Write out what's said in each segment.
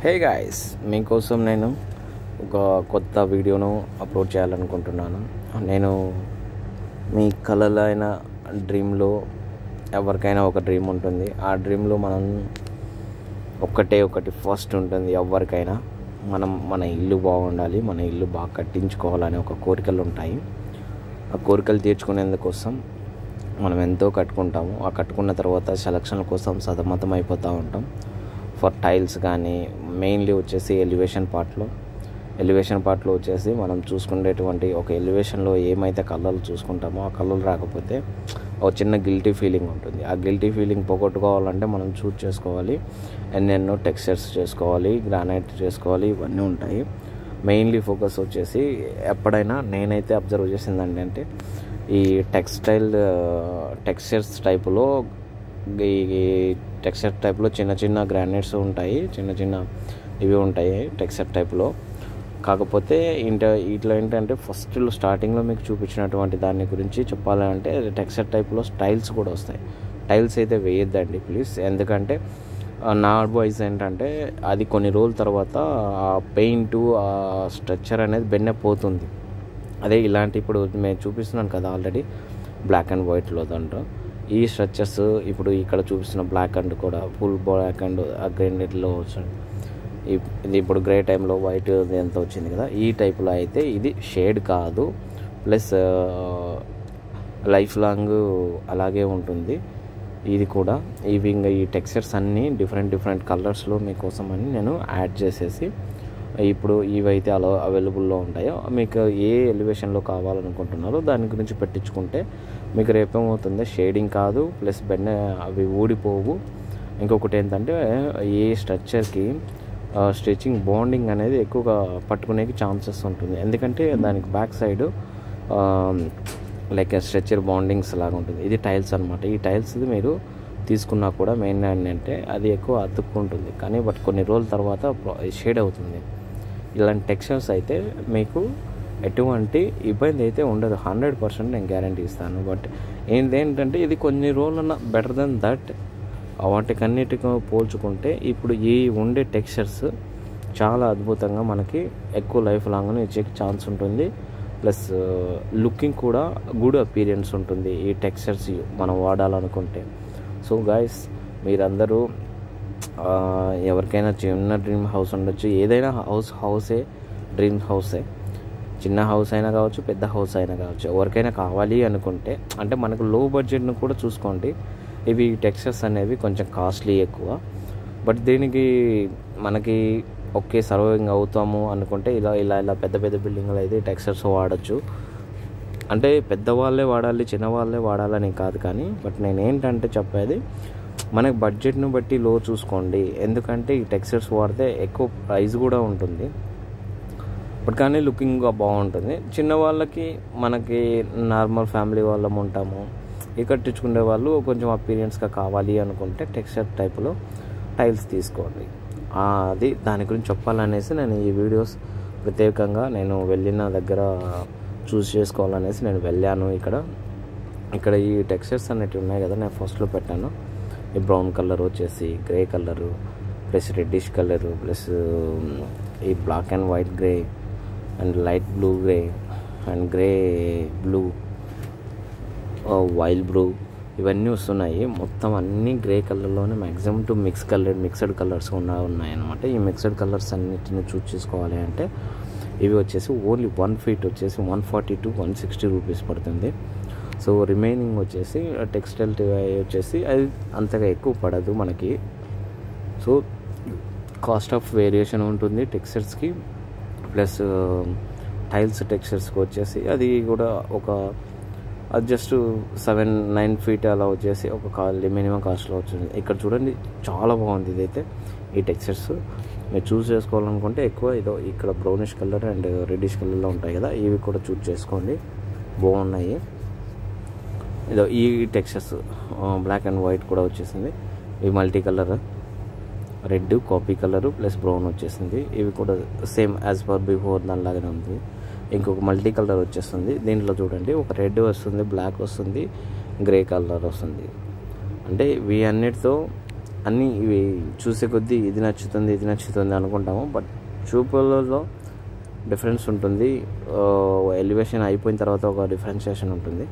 Hey guys, మీకోసం నేను ఒక కొత్త వీడియోను అప్లోడ్ చేయాలనుకుంటున్నాను. నేను మీ కలలైన డ్రీమ్లో ఎవరికైనా ఒక డ్రీమ్ ఉంటుంది. ఆ డ్రీమ్లో మనం ఒకటి ఫస్ట్ ఉంటుంది. ఎవరికైనా మన ఇల్లు బాగుండాలి, మన ఇల్లు బాగా కట్టించుకోవాలని ఒక కోరికలు ఉంటాయి. ఆ కోరికలు తీర్చుకునేందుకోసం మనం ఎంతో కట్టుకుంటాము. ఆ కట్టుకున్న తర్వాత సెలక్షన్ల కోసం సతమతం అయిపోతూ ఉంటాం. ఫర్ టైల్స్ కానీ మెయిన్లీ వచ్చేసి ఎలివేషన్ పార్ట్లో వచ్చేసి మనం చూసుకునేటువంటి ఒక ఎలివేషన్లో ఏమైతే కలర్లు చూసుకుంటామో ఆ కలర్లు రాకపోతే ఒక చిన్న గిల్టీ ఫీలింగ్ ఉంటుంది. ఆ గిల్టీ ఫీలింగ్ పోగొట్టుకోవాలంటే మనం చూస్ చేసుకోవాలి, ఎన్నెన్నో టెక్స్చర్స్ చేసుకోవాలి, గ్రానైట్ చేసుకోవాలి, ఇవన్నీ ఉంటాయి. మెయిన్లీ ఫోకస్ వచ్చేసి ఎప్పుడైనా నేనైతే అబ్జర్వ్ చేసిందండి అంటే ఈ టెక్స్చర్స్ టైపులో టెక్స్చర్ టైప్లో చిన్న గ్రానైట్స్ ఉంటాయి, చిన్న ఇవి ఉంటాయి టెక్స్చర్ టైప్లో. కాకపోతే ఇట్లా ఏంటంటే స్టార్టింగ్లో మీకు చూపించినటువంటి దాని గురించి చెప్పాలంటే టెక్స్చర్ టైప్లో టైల్స్ కూడా వస్తాయి. టైల్స్ అయితే వేయొద్దండి ప్లీజ్, ఎందుకంటే నా అడ్వైస్ ఏంటంటే అది కొన్ని రోజుల తర్వాత ఆ పెయింట్ ఆ స్ట్రక్చర్ అనేది బెన్నెపోతుంది. అదే ఇలాంటి ఇప్పుడు నేను చూపిస్తున్నాను కదా ఆల్రెడీ బ్లాక్ అండ్ వైట్లో దాంట్లో ఈ స్ట్రక్చర్స్ ఇప్పుడు ఇక్కడ చూపిస్తున్న బ్లాక్ అండ్ కూడా ఫుల్ బ్లాక్ అండ్ గ్రైండెడ్లో వచ్చింది. ఇది ఇప్పుడు గ్రే టైంలో వైట్ ఎంత వచ్చింది కదా, ఈ టైప్లో అయితే ఇది షేడ్ కాదు, ప్లస్ లైఫ్ లాంగ్ అలాగే ఉంటుంది. ఇది కూడా ఇంకా ఈ టెక్స్చర్స్ అన్నీ డిఫరెంట్ కలర్స్లో మీకోసం అని నేను యాడ్ చేసేసి ఇప్పుడు ఇవైతే అలా అవైలబుల్లో ఉంటాయో మీకు ఏ ఎలివేషన్లో కావాలనుకుంటున్నారో దాని గురించి పెట్టించుకుంటే మీకు రేపేమవుతుంది, షేడింగ్ కాదు, ప్లస్ అవి ఊడిపోవు. ఇంకొకటి ఏంటంటే ఏ స్ట్రక్చర్కి స్టిచ్చింగ్ బాండింగ్ అనేది ఎక్కువగా పట్టుకునే ఛాన్సెస్ ఉంటుంది. ఎందుకంటే దానికి back side like structure bondings లాగా ఉంటుంది. ఇది టైల్స్ అనమాట. ఈ టైల్స్ మీరు తీసుకున్నా కూడా మెయిన్ ఏంటంటే అది ఎక్కువ అతుక్కుంటుంది, కానీ బట్ కొన్ని రోజుల తర్వాత షేడ్ అవుతుంది. ఇలాంటి టెక్స్చర్స్ అయితే మీకు ఎటువంటి ఇబ్బంది అయితే ఉండదు, 100% నేను గ్యారంటీ ఇస్తాను. బట్ ఏంటంటే ఇది కొన్ని రోజులన్నా బెటర్ దెన్ దట్. వాటికన్నిటితో పోల్చుకుంటే ఇప్పుడు ఈ ఉండే టెక్స్చర్స్ చాలా అద్భుతంగా మనకి ఎక్కువ లైఫ్ లాంగ్ ఇచ్చే ఛాన్స్ ఉంటుంది. ప్లస్ లుకింగ్ కూడా గుడ్ అపీరియన్స్ ఉంటుంది ఈ టెక్స్చర్స్ మనం వాడాలనుకుంటే. సో గాయస్, మీరందరూ ఎవరికైనా చిన్న డ్రీమ్ హౌస్ ఉండొచ్చు, ఏదైనా హౌసే డ్రీమ్ హౌసే, చిన్న హౌస్ అయినా కావచ్చు, పెద్ద హౌస్ అయినా కావచ్చు. ఎవరికైనా కావాలి అనుకుంటే అంటే మనకు లో బడ్జెట్ను కూడా చూసుకోండి. ఇవి టెక్స్చర్స్ అనేవి కొంచెం కాస్ట్లీ ఎక్కువ, బట్ దీనికి మనకి ఓకే సర్వైవింగ్ అవుతాము అనుకుంటే ఇలా పెద్ద బిల్డింగ్లు అయితే టెక్స్చర్స్ వాడచ్చు. అంటే పెద్దవాళ్ళే వాడాలి, చిన్నవాళ్ళే వాడాలని కాదు, కానీ బట్ నేను ఏంటంటే చెప్పేది మనకి బడ్జెట్ను బట్టి లో చూసుకోండి. ఎందుకంటే ఈ టెక్స్చర్స్ వాడితే ఎక్కువ ప్రైస్ కూడా ఉంటుంది, బట్ కానీ లుకింగ్గా బాగుంటుంది. చిన్నవాళ్ళకి మనకి నార్మల్ ఫ్యామిలీ వాళ్ళం ఉంటాము, కట్టించుకునే వాళ్ళు కొంచెం అపీరియన్స్గా కావాలి అనుకుంటే టెక్స్చర్ టైప్లో టైల్స్ తీసుకోండి. అది దాని గురించి చెప్పాలనేసి నేను ఈ వీడియోస్ ప్రత్యేకంగా నేను వెళ్ళిన దగ్గర చూస్ చేసుకోవాలనేసి నేను వెళ్ళాను. ఇక్కడ ఈ టెక్స్చర్స్ అనేటివి ఉన్నాయి కదా, నేను ఫస్ట్లో పెట్టాను. ఈ బ్రౌన్ కలర్ వచ్చేసి grey colour, plus reddish colour, plus ఈ black and white grey and light blue grey and grey blue, wild blue, ఇవన్నీ వస్తున్నాయి. మొత్తం అన్నీ గ్రే కలర్లోనే మ్యాక్సిమం టు మిక్స్డ్ కలర్స్ ఉన్నాయన్నమాట. ఈ మిక్స్డ్ కలర్స్ అన్నిటిని చూస్ చేసుకోవాలి అంటే ఇవి వచ్చేసి ఓన్లీ 1 feet వచ్చేసి 140 to 160 రూపీస్ పడుతుంది. సో రిమైనింగ్ వచ్చేసి టెక్స్టైల్ వచ్చేసి అది అంతగా ఎక్కువ పడదు మనకి. సో కాస్ట్ ఆఫ్ వేరియేషన్ ఉంటుంది టెక్స్చర్స్కి, ప్లస్ టైల్స్ టెక్స్చర్స్కి వచ్చేసి అది కూడా అది జస్ట్ 7-9 feet అలా వచ్చేసి మినిమం కాస్ట్లో వచ్చింది. ఇక్కడ చూడండి చాలా బాగుంది ఇదైతే. ఈ టెక్స్చర్స్ మీరు చూస్ చేసుకోవాలనుకుంటే ఎక్కువ ఇక్కడ బ్రౌనిష్ కలర్ అండ్ రెడ్డిష్ కలర్లో ఉంటాయి కదా, ఇవి కూడా చూస్ చేసుకోండి, బాగున్నాయి. ఈ టెక్స్చర్స్ బ్లాక్ అండ్ వైట్ కూడా వచ్చేసింది. ఇవి multi colour, red, copy colour plus brown వచ్చేసింది. ఇవి కూడా సేమ్ యాజ్ పర్ బిఫోర్ దానిలాగానే ఉంది. ఇంకొక మల్టీ కలర్ వచ్చేస్తుంది. దీంట్లో చూడండి ఒక రెడ్ వస్తుంది, బ్లాక్ వస్తుంది, గ్రే కలర్ వస్తుంది. అంటే ఇవి అన్నిటితో అన్నీ ఇవి చూసే కొద్దీ ఇది నచ్చుతుంది అనుకుంటాము. బట్ చూపులలో డిఫరెన్స్ ఉంటుంది. ఎలివేషన్ అయిపోయిన తర్వాత ఒక డిఫరెన్షియేషన్ ఉంటుంది.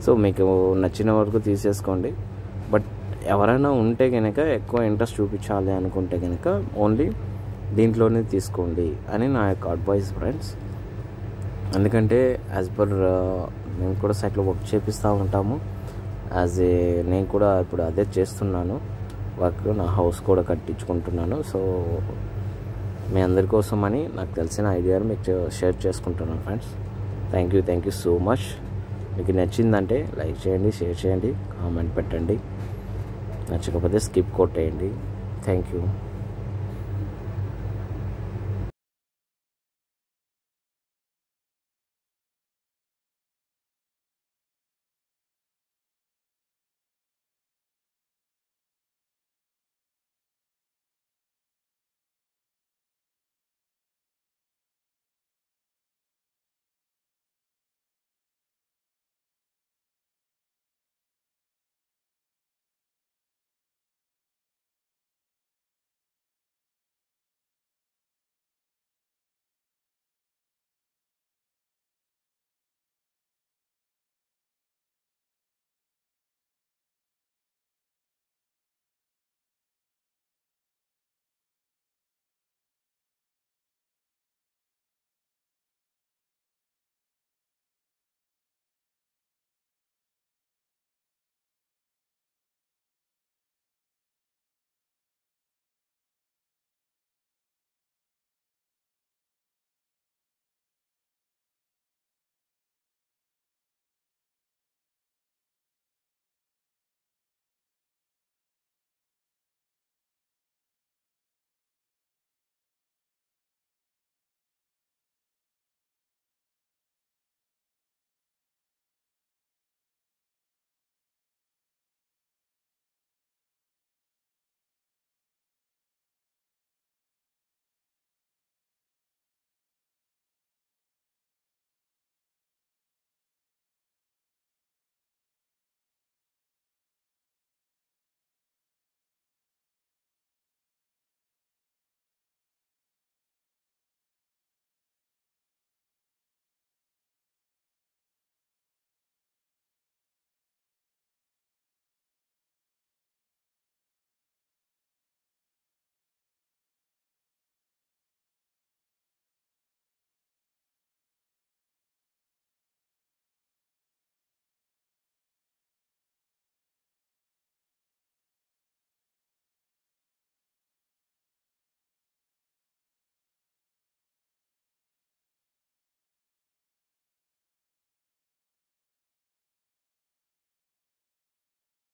సో మీకు నచ్చిన వరకు తీసేసుకోండి. బట్ ఎవరైనా ఉంటే కనుక ఎక్కువ ఇంట్రెస్ట్ చూపించాలి అనుకుంటే కనుక ఓన్లీ దీంట్లోనే తీసుకోండి అని నా యొక్క అడ్వైస్ ఫ్రెండ్స్. ఎందుకంటే యాజ్ పర్ మేము కూడా సైట్లో వర్క్ చేపిస్తూ ఉంటాము. నేను కూడా ఇప్పుడు అదే చేస్తున్నాను వర్క్. నా హౌస్ కూడా కట్టించుకుంటున్నాను. సో మీ అందరి కోసం అని నాకు తెలిసిన ఐడియాను మీకు షేర్ చేసుకుంటున్నాను friends. Thank you so much. మీకు నచ్చిందంటే లైక్ చేయండి, షేర్ చేయండి, కామెంట్ పెట్టండి. నచ్చకపోతే స్కిప్ కొట్టేయండి. Thank you.